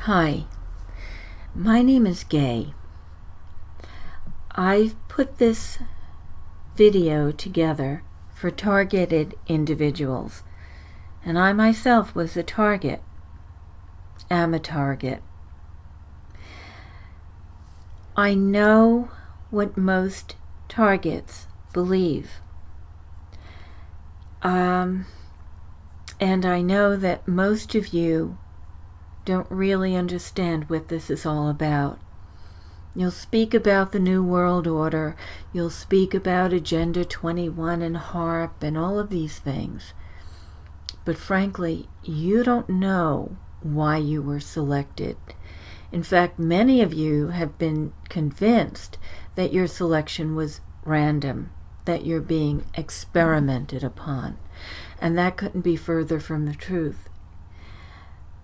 Hi, my name is Gay. I've put this video together for targeted individuals, and I myself was a target, am a target. I know what most targets believe. And I know that most of you don't really understand what this is all about. You'll speak about the New World Order, you'll speak about Agenda 21 and HAARP and all of these things. But frankly, you don't know why you were selected. In fact, many of you have been convinced that your selection was random, that you're being experimented upon. And that couldn't be further from the truth.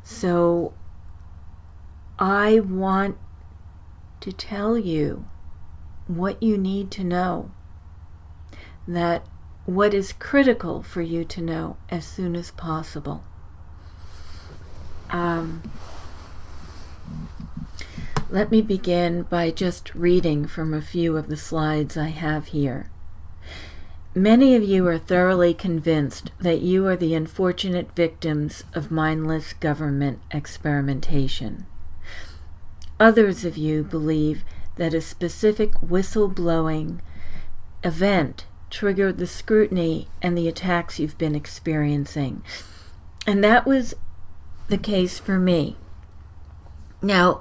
So I want to tell you what you need to know, that what is critical for you to know as soon as possible. Let me begin by just reading from a few of the slides I have here. Many of you are thoroughly convinced that you are the unfortunate victims of mindless government experimentation. Others of you believe that a specific whistleblowing event triggered the scrutiny and the attacks you've been experiencing. And that was the case for me. Now,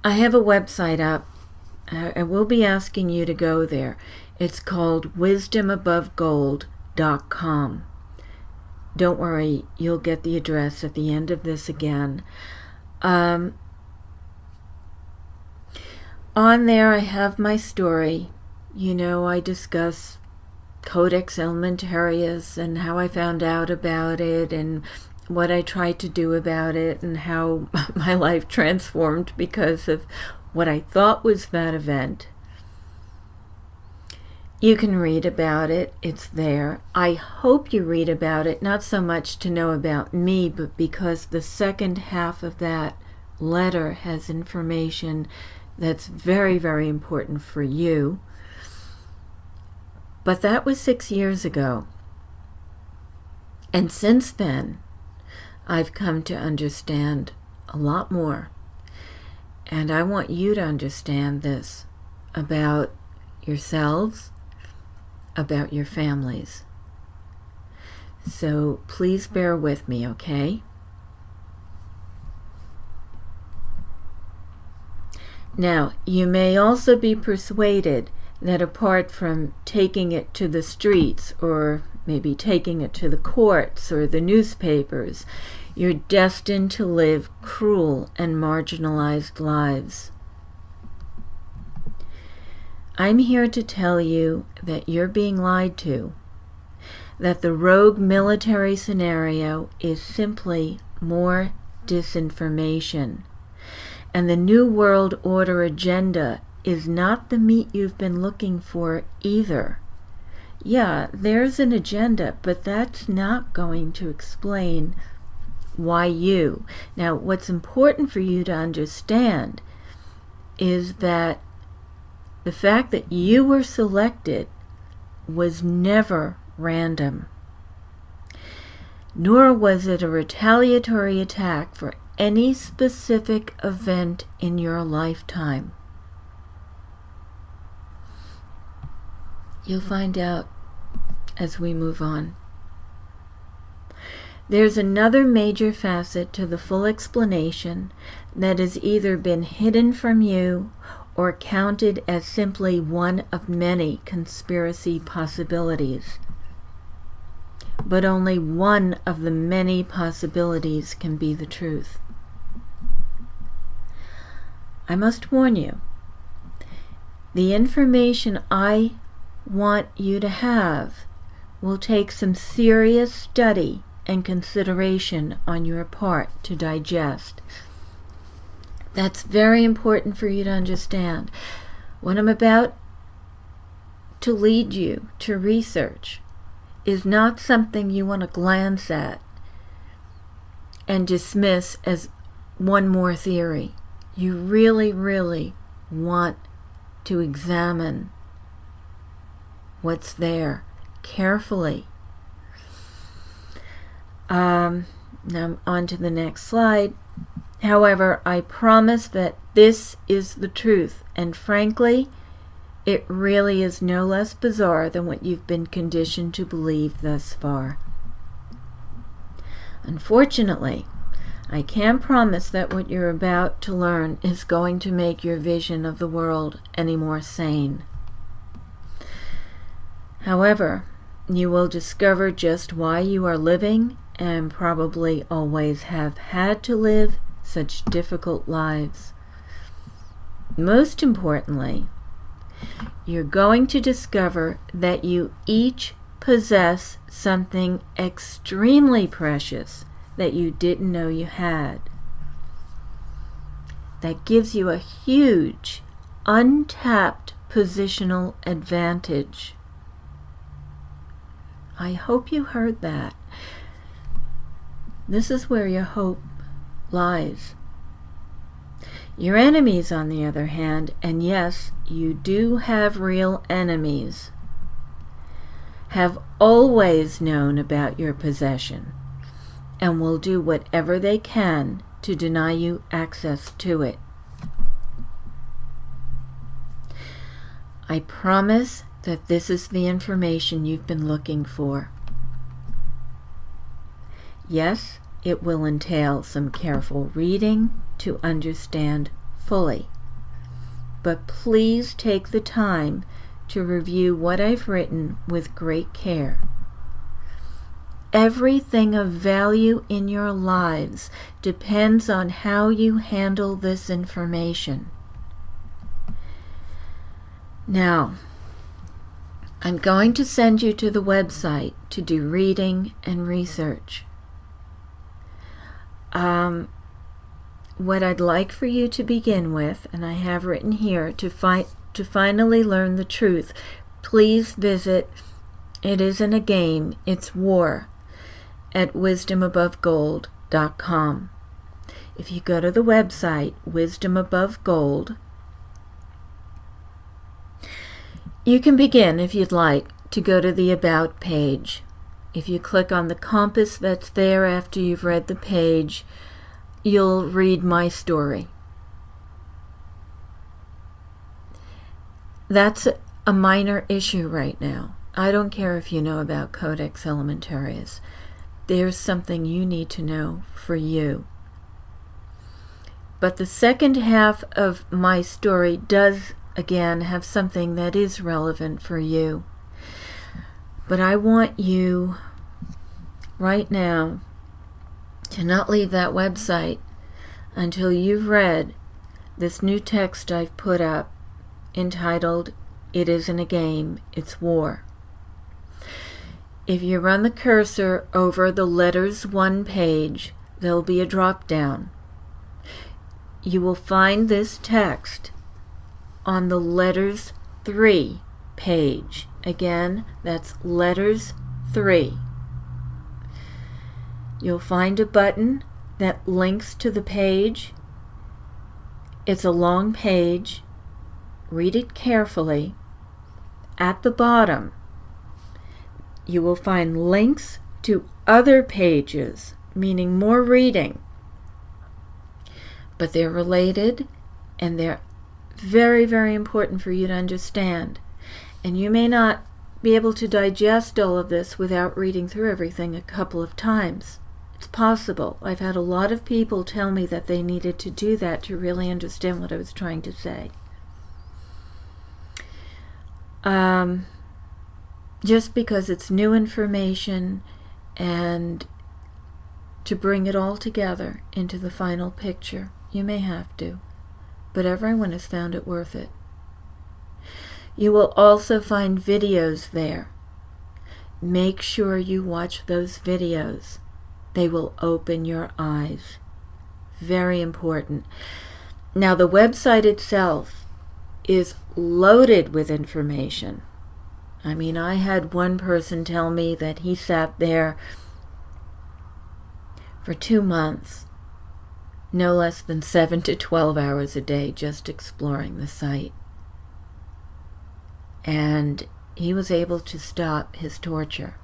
I have a website up. I will be asking you to go there. It's called wisdomabovegold.com. Don't worry, you'll get the address at the end of this again. On there I have my story. You know, I discuss Codex Alimentarius and how I found out about it and what I tried to do about it and how my life transformed because of what I thought was that event. You can read about it. It's there. I hope you read about it, not so much to know about me, but because the second half of that letter has information that's very, very important for you. But that was 6 years ago. And since then, I've come to understand a lot more. And I want you to understand this about yourselves, about your families. So please bear with me, okay? Now, you may also be persuaded that apart from taking it to the streets or maybe taking it to the courts or the newspapers, you're destined to live cruel and marginalized lives. I'm here to tell you that you're being lied to, that the rogue military scenario is simply more disinformation, and the New World Order agenda is not the meat you've been looking for either. Yeah, there's an agenda, but that's not going to explain why you. Now, what's important for you to understand is that the fact that you were selected was never random, nor was it a retaliatory attack for any specific event in your lifetime. You'll find out as we move on. There's another major facet to the full explanation that has either been hidden from you or counted as simply one of many conspiracy possibilities. But only one of the many possibilities can be the truth. I must warn you, the information I want you to have will take some serious study and consideration on your part to digest. That's very important for you to understand. What I'm about to lead you to research is not something you want to glance at and dismiss as one more theory. You really, really want to examine what's there carefully. Now on to the next slide. However, I promise that this is the truth, and frankly, it really is no less bizarre than what you've been conditioned to believe thus far. Unfortunately, I can't promise that what you're about to learn is going to make your vision of the world any more sane. However, you will discover just why you are living, and probably always have had to live, such difficult lives. Most importantly, you're going to discover that you each possess something extremely precious that you didn't know you had. That gives you a huge, untapped positional advantage. I hope you heard that. This is where your hope lies. Your enemies, on the other hand, and yes, you do have real enemies, have always known about your possession and will do whatever they can to deny you access to it. I promise that this is the information you've been looking for. Yes, it will entail some careful reading to understand fully, but please take the time to review what I've written with great care. Everything of value in your lives depends on how you handle this information. Now, I'm going to send you to the website to do reading and research. What I'd like for you to begin with, and I have written here, to finally learn the truth, please visit It Isn't a Game, It's War at wisdomabovegold.com. If you go to the website, Wisdom Above Gold, you can begin, if you'd like, to go to the About page. If you click on the compass that's there after you've read the page, you'll read my story. That's a minor issue right now. I don't care if you know about Codex Alimentarius. There's something you need to know for you. But the second half of my story does, again, have something that is relevant for you. But I want you, right now, to not leave that website until you've read this new text I've put up entitled, It Isn't a Game, It's War. If you run the cursor over the letters 1 page, there'll be a drop down. You will find this text on the letters 3 page. Again, that's letters 3. You'll find a button that links to the page. It's a long page. Read it carefully. At the bottom, you will find links to other pages, meaning more reading. But they're related, and they're very, very important for you to understand. And you may not be able to digest all of this without reading through everything a couple of times. It's possible. I've had a lot of people tell me that they needed to do that to really understand what I was trying to say. Just because it's new information, and to bring it all together into the final picture, you may have to, but everyone has found it worth it. You will also find videos there. Make sure you watch those videos. They will open your eyes. Very important. Now, the website itself is loaded with information. I mean, I had one person tell me that he sat there for 2 months no less than 7 to 12 hours a day just exploring the site. And he was able to stop his torture.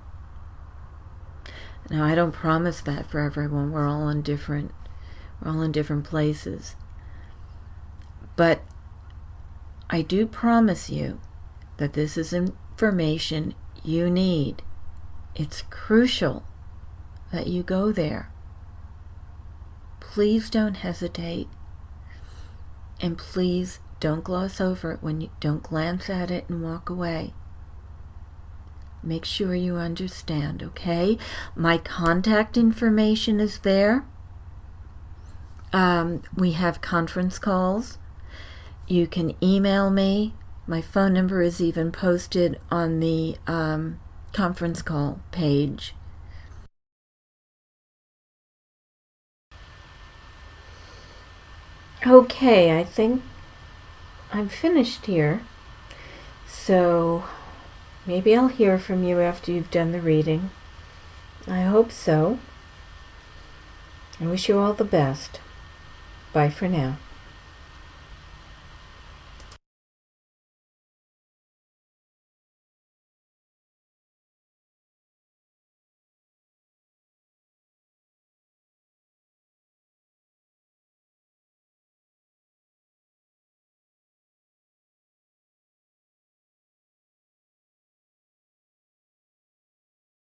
Now, I don't promise that for everyone. We're all in different places. But I do promise you that this is information you need. It's crucial that you go there. Please don't hesitate. And please don't gloss over it when you don't glance at it and walk away. Make sure you understand, okay? My contact information is there. We have conference calls. You can email me. My phone number is even posted on the conference call page. Okay, I think I'm finished here. So maybe I'll hear from you after you've done the reading. I hope so. I wish you all the best. Bye for now.